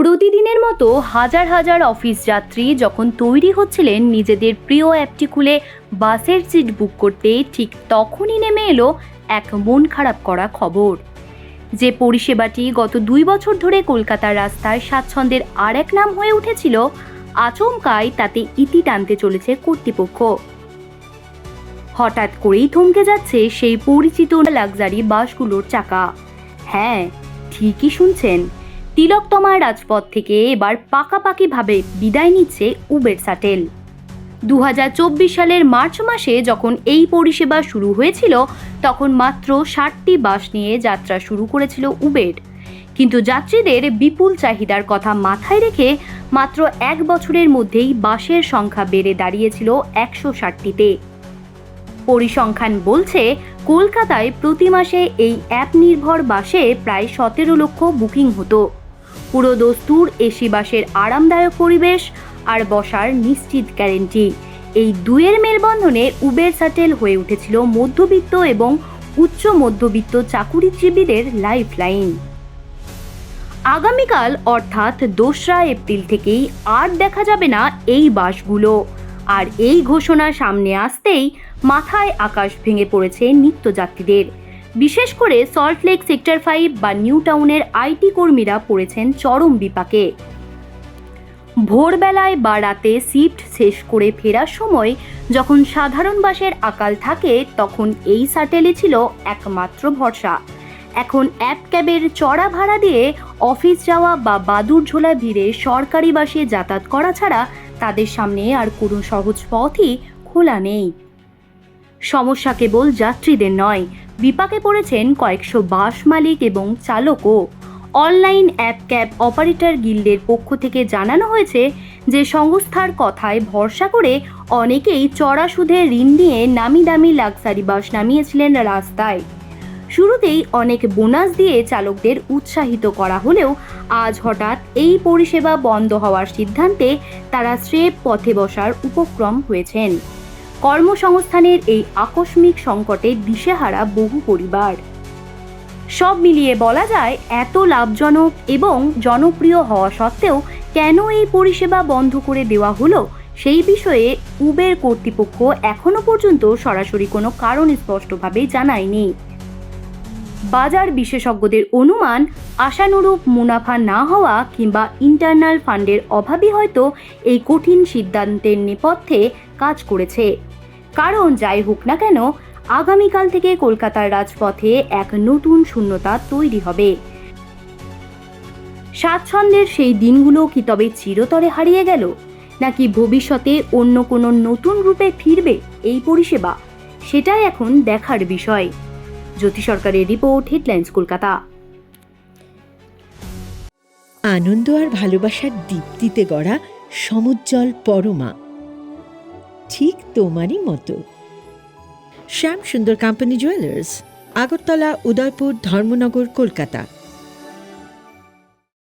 প্রতিদিনের মতো হাজার হাজার অফিস যাত্রী যখন তৈরি হচ্ছিলেন নিজেদের প্রিয় অ্যাপটি খুলে বাসের সিট বুক করতে, ঠিক তখনই নেমে এলো এক মন খারাপ করা খবর। যে পরিষেবাটি গত 2 বছর ধরে কলকাতার রাস্তায় স্বাচ্ছন্দ্যের আর এক নাম হয়ে উঠেছিল, আচমকাই তাতে ইতি টানতে চলেছে কর্তৃপক্ষ। হঠাৎ করেই থমকে যাচ্ছে সেই পরিচিত লাক্সারি বাসগুলোর চাকা। হ্যাঁ, ঠিকই শুনছেন, তিলকতমার রাজপথ থেকে এবার পাকাপাকিভাবে বিদায় নিচ্ছে উবের শাটেল। 2024 সালের মার্চ মাসে যখন এই পরিষেবা শুরু হয়েছিল, তখন মাত্র 60টি বাস নিয়ে যাত্রা শুরু করেছিল উবের। কিন্তু যাত্রীদের বিপুল চাহিদার কথা মাথায় রেখে মাত্র 1 বছরের মধ্যেই বাসের সংখ্যা বেড়ে দাঁড়িয়েছিল 160টিতে। পরিসংখ্যান বলছে, কলকাতায় প্রতি মাসে এই অ্যাপ নির্ভর বাসে প্রায় 17 লক্ষ বুকিং হতো। পুরো দস্তুর এসি বাসের আরামদায়ক পরিবেশ আর বসার নিশ্চিত গ্যারেন্টি, এই দুয়ের মেলবন্ধনে উবের শাটেল হয়ে উঠেছিল মধ্যবিত্ত এবং উচ্চ মধ্যবিত্ত চাকুরিজীবীদের লাইফ লাইন। আগামীকাল অর্থাৎ 2রা এপ্রিল থেকেই আর দেখা যাবে না এই বাসগুলো। আর এই ঘোষণা সামনে আসতেই মাথায় আকাশ ভেঙে পড়েছে নিত্যযাত্রীদের। বিশেষ করে সল্টলেক সেক্টর 5 বা নিউ টাউনের আইটি কর্মীরা পড়েছেন চরম বিপাকে। ভোরবেলায় বা রাতে শিফট শেষ করে ফেরার সময় যখন সাধারণ বাসের আকাল থাকে, তখন এই শাটেলই ছিল একমাত্র ভরসা। এখন অ্যাপ ক্যাবের চড়া ভাড়া দিয়ে অফিস যাওয়া বা বাদুড়ঝোলা ভিড়ে সরকারি বাসে যাতায়াত করা ছাড়া তাদের সামনে আর কোনো সহজ পথই খোলা নেই। সমস্যা কেবল যাত্রীদের নয়, বিপাকে পড়েছেন কয়েকশো বাস মালিক এবং চালকও। অনলাইন অ্যাপ ক্যাব অপারেটর গিল্ডের পক্ষ থেকে জানানো হয়েছে যে সংস্থার কথায় ভরসা করে অনেকেই চড়া সুদে ঋণ নিয়ে নামি দামি লাক্সারি বাস নামিয়েছিলেন রাস্তায়। শুরুতেই অনেক বোনাস দিয়ে চালকদের উৎসাহিত করা হলেও আজ হঠাৎ এই পরিষেবা বন্ধ হওয়ার সিদ্ধান্তে তারা স্রেফ পথে বসার উপক্রম হয়েছেন। কর্মসংস্থানের এই আকস্মিক সংকটে দিশেহারা বহু পরিবার। সব মিলিয়ে বলা যায়, এত লাভজনক এবং জনপ্রিয় হওয়া সত্ত্বেও কেন এই পরিষেবা বন্ধ করে দেওয়া হলো, সেই বিষয়ে উবের কর্তৃপক্ষ এখনো পর্যন্ত সরাসরি কোনো কারণ স্পষ্টভাবে জানায়নি। বাজার বিশেষজ্ঞদের অনুমান, আশানুরূপ মুনাফা না হওয়া কিংবা ইন্টারনাল ফান্ডের অভাবই হয়তো এই কঠিন সিদ্ধান্তের নেপথ্যে কাজ করেছে। কারণ যাই হোক না কেন, আগামীকাল থেকে কলকাতার রাজপথে এক নতুন শূন্যতা তৈরি হবে। স্বাচ্ছন্দ্যের সেই দিনগুলো কি তবে চিরতরে হারিয়ে গেল, নাকি ভবিষ্যতে অন্য কোনো নতুন রূপে ফিরবে এই পরিষেবা, সেটাই এখন দেখার বিষয়। জ্যোতি সরকারের রিপোর্ট, হেডলাইন্স কলকাতা। আনন্দ আর ভালোবাসার দীপ্তিতে গড়া সমুজ্জ্বল পরমা, ঠিক তোমারই মতো। শ্যাম সুন্দর কোম্পানি জুয়েলার্স, আগরতলা, উদয়পুর, ধর্মনগর, কলকাতা।